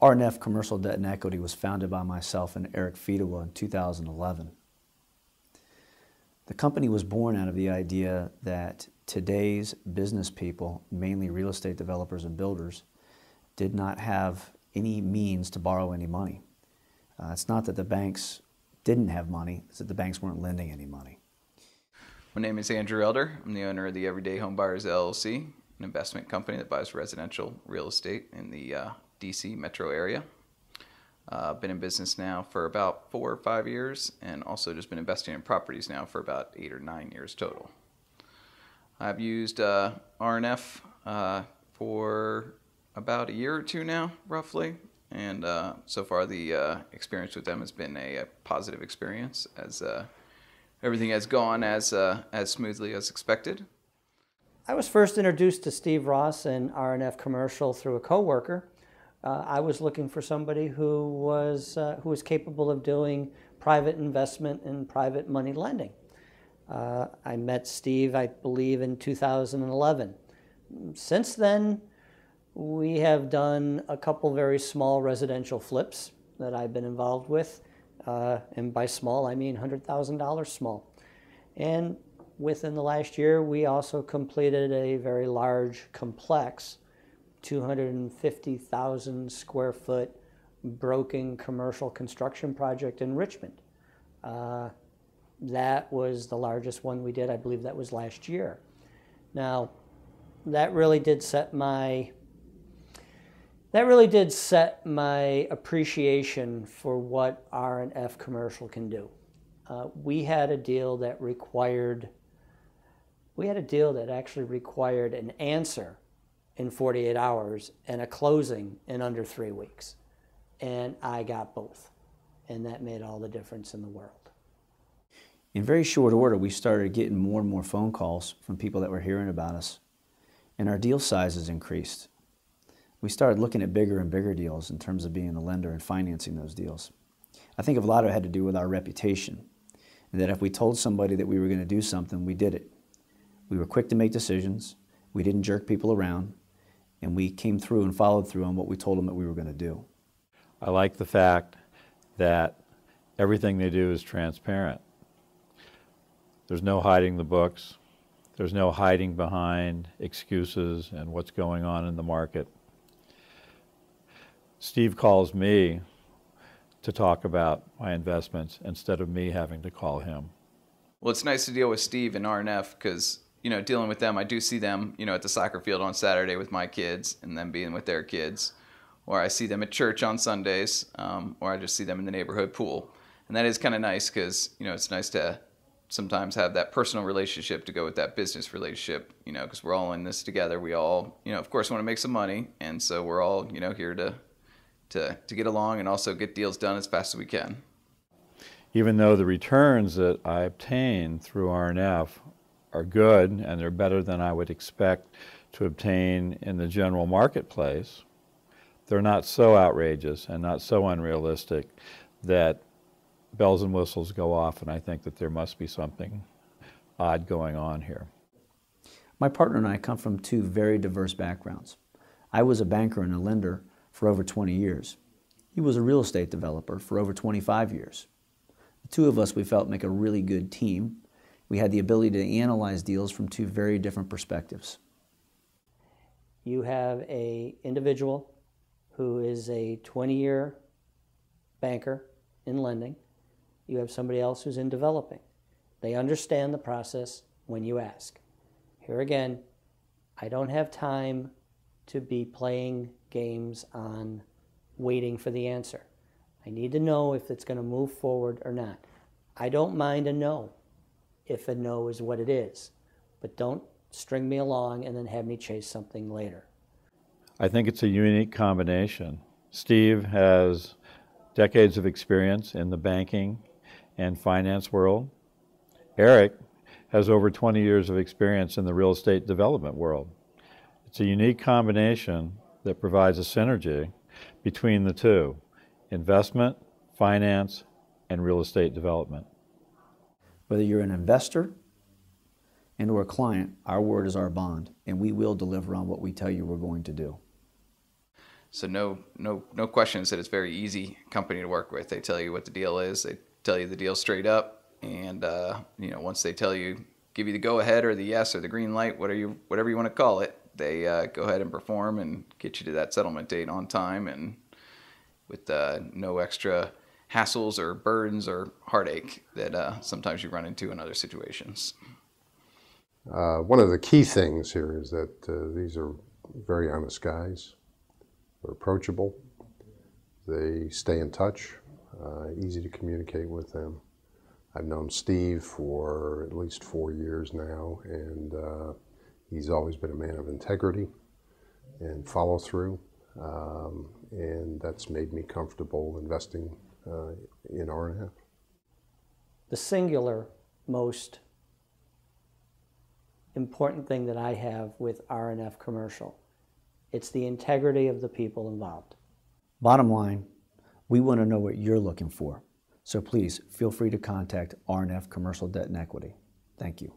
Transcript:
R&F Commercial Debt and Equity was founded by myself and Eric Fedewa in 2011. The company was born out of the idea that today's business people, mainly real estate developers and builders, did not have any means to borrow any money. It's not that the banks didn't have money, it's that the banks weren't lending any money. My name is Andrew Elder. I'm the owner of the Everyday Home Buyers LLC, an investment company that buys residential real estate in the DC metro area. I've been in business now for about 4 or 5 years, and also just been investing in properties now for about 8 or 9 years total. I've used R&F for about a year or two now, roughly, and so far the experience with them has been a positive experience, as everything has gone as smoothly as expected. I was first introduced to Steve Ross and R&F Commercial through a coworker. I was looking for somebody who was capable of doing private investment and private money lending. I met Steve, I believe, in 2011. Since then, we have done a couple very small residential flips that I've been involved with. And by small, I mean $100,000 small. And within the last year, we also completed a very large, complex, 250,000 square foot broken commercial construction project in Richmond. That was the largest one we did. I believe that was last year. Now, that really did set my appreciation for what R&F Commercial can do. We had a deal that actually required an answer in 48 hours and a closing in under 3 weeks. And I got both. And that made all the difference in the world. In very short order, we started getting more and more phone calls from people that were hearing about us, and our deal sizes increased. We started looking at bigger and bigger deals in terms of being a lender and financing those deals. I think a lot of it had to do with our reputation, and that if we told somebody that we were going to do something, we did it. We were quick to make decisions, we didn't jerk people around, and we came through and followed through on what we told them that we were going to do. I like the fact that everything they do is transparent. There's no hiding the books. There's no hiding behind excuses and what's going on in the market. Steve calls me to talk about my investments instead of me having to call him. Well, it's nice to deal with Steve and R&F because, dealing with them, I do see them, at the soccer field on Saturday with my kids and them being with their kids. Or I see them at church on Sundays, or I just see them in the neighborhood pool. And that is kind of nice because, it's nice to sometimes have that personal relationship to go with that business relationship, because we're all in this together. We all, of course, want to make some money. And so we're all, here to get along and also get deals done as fast as we can. Even though the returns that I obtain through R&F are good and they're better than I would expect to obtain in the general marketplace, they're not so outrageous and not so unrealistic that bells and whistles go off, and I think that there must be something odd going on here. My partner and I come from two very diverse backgrounds. I was a banker and a lender for over 20 years. He was a real estate developer for over 25 years. The two of us, we felt, make a really good team. We had the ability to analyze deals from two very different perspectives. You have an individual who is a 20-year banker in lending. You have somebody else who's in developing. They understand the process when you ask. Here again, I don't have time to be playing games on waiting for the answer. I need to know if it's going to move forward or not. I don't mind a no if a no is what it is, but don't string me along and then have me chase something later. I think it's a unique combination. Steve has decades of experience in the banking and finance world. Eric has over 20 years of experience in the real estate development world. It's a unique combination that provides a synergy between the two: investment, finance, and real estate development. Whether you're an investor and or a client, our word is our bond, and we will deliver on what we tell you we're going to do. So no questions that it's a very easy company to work with. They tell you what the deal is. They tell you the deal straight up, and once they tell you, give you the go ahead or the yes or the green light, whatever you want to call it, they go ahead and perform and get you to that settlement date on time and with no extra hassles or burdens or heartache that sometimes you run into in other situations. One of the key things here is that these are very honest guys. They're approachable. They stay in touch, easy to communicate with them. I've known Steve for at least 4 years now, and he's always been a man of integrity and follow through, and that's made me comfortable investing in R&F. The singular most important thing that I have with R&F Commercial, it's the integrity of the people involved. Bottom line, we want to know what you're looking for. So please feel free to contact R&F Commercial Debt and Equity. Thank you.